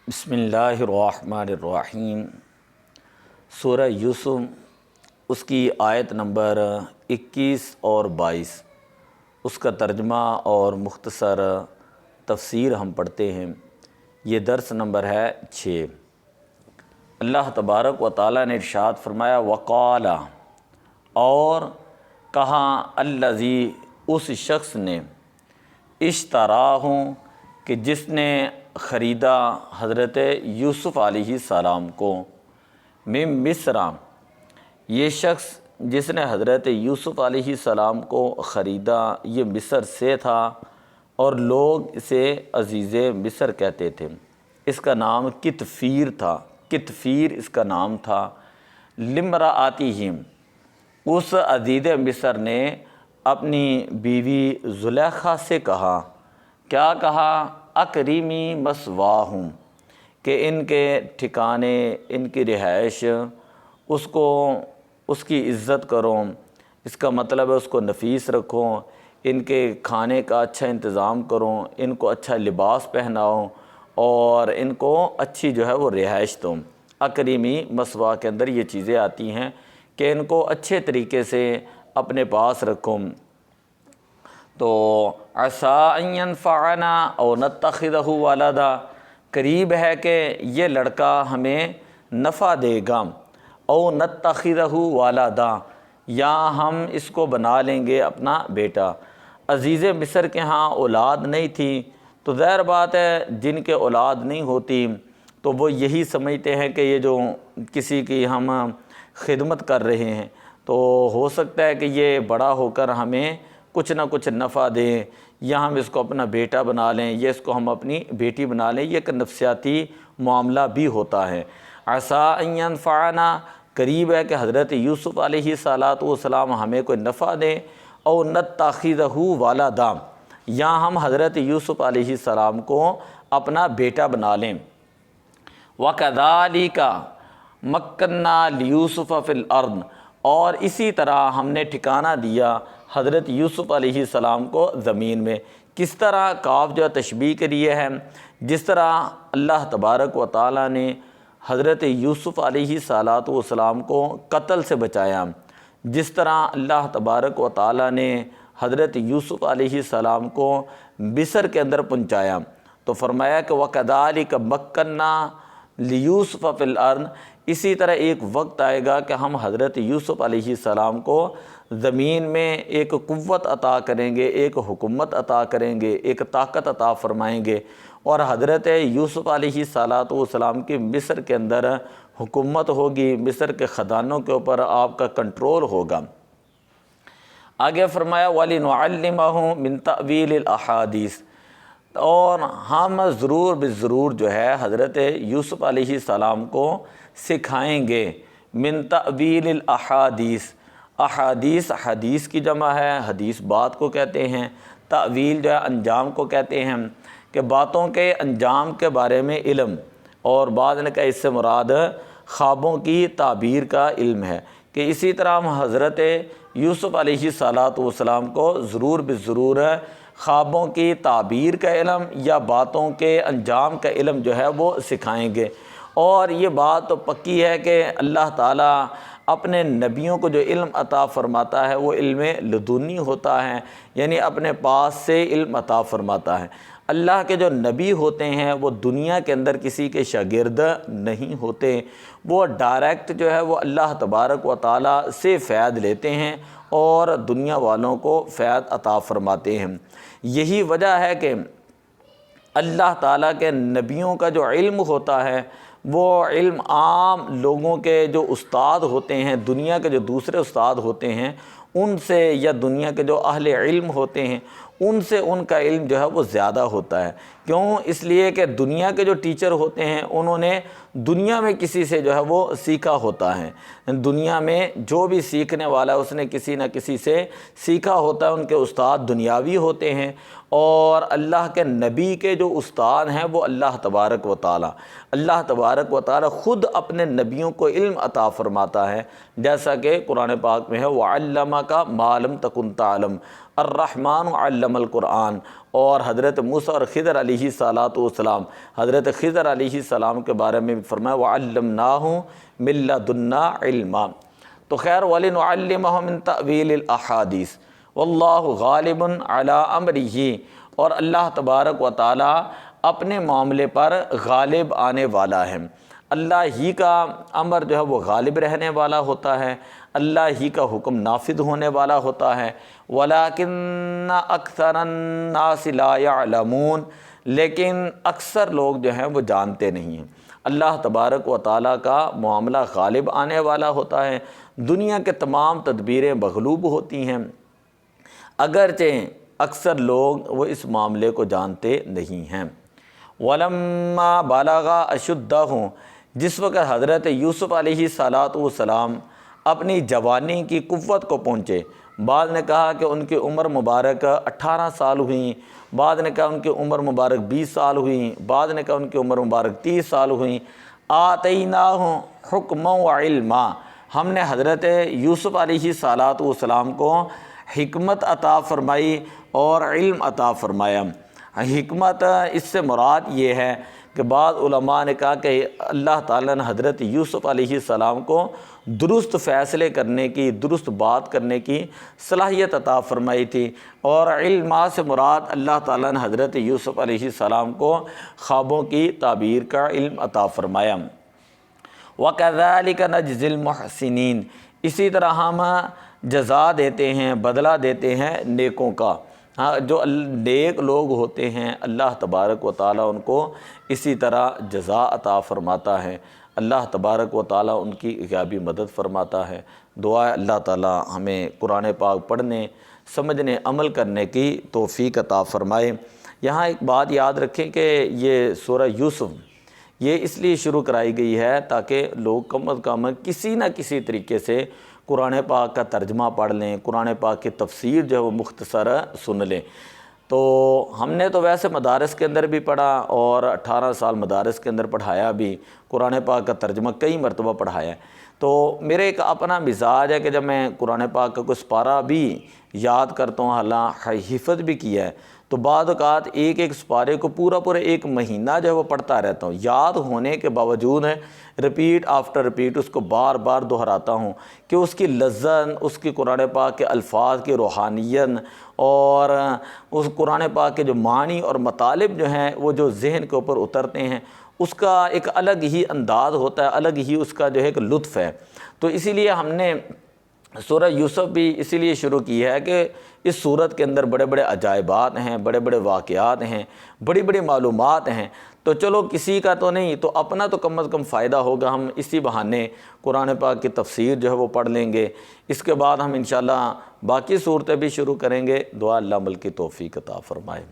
بسم اللہ الرحمن الرحیم۔ سورہ یوسف، اس کی آیت نمبر 21 اور 22، اس کا ترجمہ اور مختصر تفسیر ہم پڑھتے ہیں۔ یہ درس نمبر ہے 6۔ اللہ تبارک و تعالیٰ نے ارشاد فرمایا وقال، اور کہا الذی، اس شخص نے اشتراہ، کہ جس نے خریدا حضرت یوسف علیہ السلام کو، من مصر، یہ شخص جس نے حضرت یوسف علیہ السلام کو خریدا یہ مصر سے تھا، اور لوگ اسے عزیز مصر کہتے تھے۔ اس کا نام کتفیر تھا، کتفیر اس کا نام تھا۔ لامرأتہم، اس عزیز مصر نے اپنی بیوی زلیخا سے کہا، کیا کہا؟ اکریمی مثواہم، کہ ان کے ٹھکانے، ان کی رہائش، اس کی عزت کرو۔ اس کا مطلب ہے اس کو نفیس رکھو، ان کے کھانے کا اچھا انتظام کرو، ان کو اچھا لباس پہناؤ، اور ان کو اچھی جو ہے وہ رہائش دو۔ اکریمی مثوا کے اندر یہ چیزیں آتی ہیں کہ ان کو اچھے طریقے سے اپنے پاس رکھو۔ تو عسیٰ ان ینفعنا او نتخذہ ولدا، قریب ہے کہ یہ لڑکا ہمیں نفع دے گا، او نتخذہ ولدا، یا ہم اس کو بنا لیں گے اپنا بیٹا۔ عزیز مصر کے ہاں اولاد نہیں تھی، تو ظاہر بات ہے جن کے اولاد نہیں ہوتی تو وہ یہی سمجھتے ہیں کہ یہ جو کسی کی ہم خدمت کر رہے ہیں تو ہو سکتا ہے کہ یہ بڑا ہو کر ہمیں کچھ نہ کچھ نفع دیں، یا ہم اس کو اپنا بیٹا بنا لیں، یا اس کو ہم اپنی بیٹی بنا لیں۔ یہ ایک نفسیاتی معاملہ بھی ہوتا ہے۔ عسیٰ ان ینفعنا، قریب ہے کہ حضرت یوسف علیہ السلام ہمیں کوئی نفع دیں، او نتخذہ ولدا، یا ہم حضرت یوسف علیہ السلام کو اپنا بیٹا بنا لیں۔ وَكَذَلِكَ مَكَّنَّا لِيُوسُفَ فِي الْأَرْضِ، اور اسی طرح ہم نے ٹھکانہ دیا حضرت یوسف علیہ السلام کو زمین میں۔ کس طرح؟ کاف جو تشبیہ کے لیے ہے، جس طرح اللہ تبارک و تعالیٰ نے حضرت یوسف علیہ السلام کو قتل سے بچایا، جس طرح اللہ تبارک و تعالیٰ نے حضرت یوسف علیہ السلام کو مصر کے اندر پہنچایا، تو فرمایا کہ وَكَذَلِكَ مَكَّنَّا لِيُوسُفَ فِي الْأَرْضِ، اسی طرح ایک وقت آئے گا کہ ہم حضرت یوسف علیہ السلام کو زمین میں ایک قوت عطا کریں گے، ایک حکومت عطا کریں گے، ایک طاقت عطا فرمائیں گے، اور حضرت یوسف علیہ السلام کی مصر کے اندر حکومت ہوگی، مصر کے خزانوں کے اوپر آپ کا کنٹرول ہوگا۔ آگے فرمایا وَلِنُعَلِّمَهُ مِن تَأْوِيلِ الْأَحَادِيثِ، اور ہم ضرور بالضرور جو ہے حضرت یوسف علیہ السلام کو سکھائیں گے من تأویل الاحادیث۔ احادیث حدیث کی جمع ہے، حدیث بات کو کہتے ہیں، تأویل جو ہے انجام کو کہتے ہیں، کہ باتوں کے انجام کے بارے میں علم، اور بعض نے کہا اس سے مراد خوابوں کی تعبیر کا علم ہے، کہ اسی طرح ہم حضرت یوسف علیہ السلام کو ضرور بالضرور خوابوں کی تعبیر کا علم یا باتوں کے انجام کا علم جو ہے وہ سکھائیں گے۔ اور یہ بات تو پکی ہے کہ اللہ تعالیٰ اپنے نبیوں کو جو علم عطا فرماتا ہے وہ علم لدنی ہوتا ہے، یعنی اپنے پاس سے علم عطا فرماتا ہے۔ اللہ کے جو نبی ہوتے ہیں وہ دنیا کے اندر کسی کے شاگرد نہیں ہوتے، وہ ڈائریکٹ جو ہے وہ اللہ تبارک و تعالیٰ سے فیض لیتے ہیں اور دنیا والوں کو فیض عطا فرماتے ہیں۔ یہی وجہ ہے کہ اللہ تعالیٰ کے نبیوں کا جو علم ہوتا ہے وہ علم عام لوگوں کے جو استاد ہوتے ہیں، دنیا کے جو دوسرے استاد ہوتے ہیں ان سے، یا دنیا کے جو اہل علم ہوتے ہیں ان سے ان کا علم جو ہے وہ زیادہ ہوتا ہے۔ کیوں؟ اس لیے کہ دنیا کے جو ٹیچر ہوتے ہیں انہوں نے دنیا میں کسی سے جو ہے وہ سیکھا ہوتا ہے، دنیا میں جو بھی سیکھنے والا ہے اس نے کسی نہ کسی سے سیکھا ہوتا ہے، ان کے استاد دنیاوی ہوتے ہیں، اور اللہ کے نبی کے جو استاد ہیں وہ اللہ تبارک و تعالیٰ، اللہ تبارک و تعالیٰ خود اپنے نبیوں کو علم عطا فرماتا ہے، جیسا کہ قرآن پاک میں ہے وَعَلَّمَكَ مَا لَمْ تَكُنْ تَعْلَمْ الرحمن علم القرآن، اور حضرت موسیٰ اور خضر علیہ السلام، حضرت خضر علیہ السلام کے بارے میں بھی فرمایا وَعَلَّمْنَاهُ مِن لَّدُنَّا عِلْمًا۔ تو خیر وَلِنُعَلِّمَهُ مِن تَأْوِيلِ الْأَحَادِيثِ وَاللَّهُ غَالِبٌ عَلَىٰ أَمْرِهِ، اور اللہ تبارک و تعالیٰ اپنے معاملے پر غالب آنے والا ہے۔ اللہ ہی کا امر جو ہے وہ غالب رہنے والا ہوتا ہے، اللہ ہی کا حکم نافذ ہونے والا ہوتا ہے۔ وَلَٰكِنَّ أَكْثَرَ النَّاسِ لَا يَعْلَمُونَ، لیکن اکثر لوگ جو ہیں وہ جانتے نہیں ہیں۔ اللہ تبارک و تعالیٰ کا معاملہ غالب آنے والا ہوتا ہے، دنیا کے تمام تدبیریں مغلوب ہوتی ہیں، اگرچہ اکثر لوگ وہ اس معاملے کو جانتے نہیں ہیں۔ وَلَمَّا بَلَغَ أَشُدَّهُ، جس وقت حضرت یوسف علیہ السلام اپنی جوانی کی قوت کو پہنچے، بعض نے کہا کہ ان کی عمر مبارک 18 سال ہوئیں، بعض نے کہا ان کی عمر مبارک 20 سال ہوئیں، بعض نے کہا ان کی عمر مبارک 30 سال ہوئیں۔ آتَيْنَاهُ حُكْمًا وَعِلْمًا، ہم نے حضرت یوسف علیہ السلام کو حکمت عطا فرمائی اور علم عطا فرمایا۔ حکمت اس سے مراد یہ ہے کہ بعض علماء نے کہا کہ اللہ تعالیٰ نے حضرت یوسف علیہ السلام کو درست فیصلے کرنے کی، درست بات کرنے کی صلاحیت عطا فرمائی تھی، اور علم سے مراد اللہ تعالیٰ نے حضرت یوسف علیہ السلام کو خوابوں کی تعبیر کا علم عطا فرمایا۔ وَكَذَلِكَ نَجْزِي الْمُحْسِنِينَ، اسی طرح ہم جزا دیتے ہیں، بدلہ دیتے ہیں نیکوں کا۔ ہاں، جو نیک لوگ ہوتے ہیں اللہ تبارک و تعالیٰ ان کو اسی طرح جزا عطا فرماتا ہے، اللہ تبارک و تعالیٰ ان کی غیبی مدد فرماتا ہے۔ دعا ہے اللہ تعالیٰ ہمیں قرآن پاک پڑھنے، سمجھنے، عمل کرنے کی توفیق عطا فرمائے۔ یہاں ایک بات یاد رکھیں کہ یہ سورہ یوسف یہ اس لیے شروع کرائی گئی ہے تاکہ لوگ کم از کم کسی نہ کسی طریقے سے قرآن پاک کا ترجمہ پڑھ لیں، قرآن پاک کی تفسیر جو ہے وہ مختصر سن لیں۔ تو ہم نے تو ویسے مدارس کے اندر بھی پڑھا اور 18 سال مدارس کے اندر پڑھایا بھی، قرآن پاک کا ترجمہ کئی مرتبہ پڑھایا ہے۔ تو میرے ایک اپنا مزاج ہے کہ جب میں قرآن پاک کا کوئی سپارہ بھی یاد کرتا ہوں، حالانکہ حفظ بھی کیا ہے، تو بعض اوقات ایک ایک سپارے کو پورا ایک مہینہ جو ہے وہ پڑھتا رہتا ہوں، یاد ہونے کے باوجود رپیٹ آفٹر رپیٹ اس کو بار بار دہراتا ہوں کہ اس کی لذت، اس کی قرآن پاک کے الفاظ کی روحانیت اور اس قرآن پاک کے جو معنی اور مطالب جو ہیں وہ جو ذہن کے اوپر اترتے ہیں، اس کا ایک الگ ہی انداز ہوتا ہے، الگ ہی اس کا جو ہے ایک لطف ہے۔ تو اسی لیے ہم نے سورہ یوسف بھی اسی لیے شروع کی ہے کہ اس سورت کے اندر بڑے بڑے عجائبات ہیں، بڑے بڑے واقعات ہیں، بڑی بڑی معلومات ہیں۔ تو چلو کسی کا تو نہیں تو اپنا تو کم از کم فائدہ ہوگا، ہم اسی بہانے قرآن پاک کی تفسیر جو ہے وہ پڑھ لیں گے۔ اس کے بعد ہم انشاءاللہ باقی صورتیں بھی شروع کریں گے۔ دعا اللہ عمل کی توفیق عطا فرمائے۔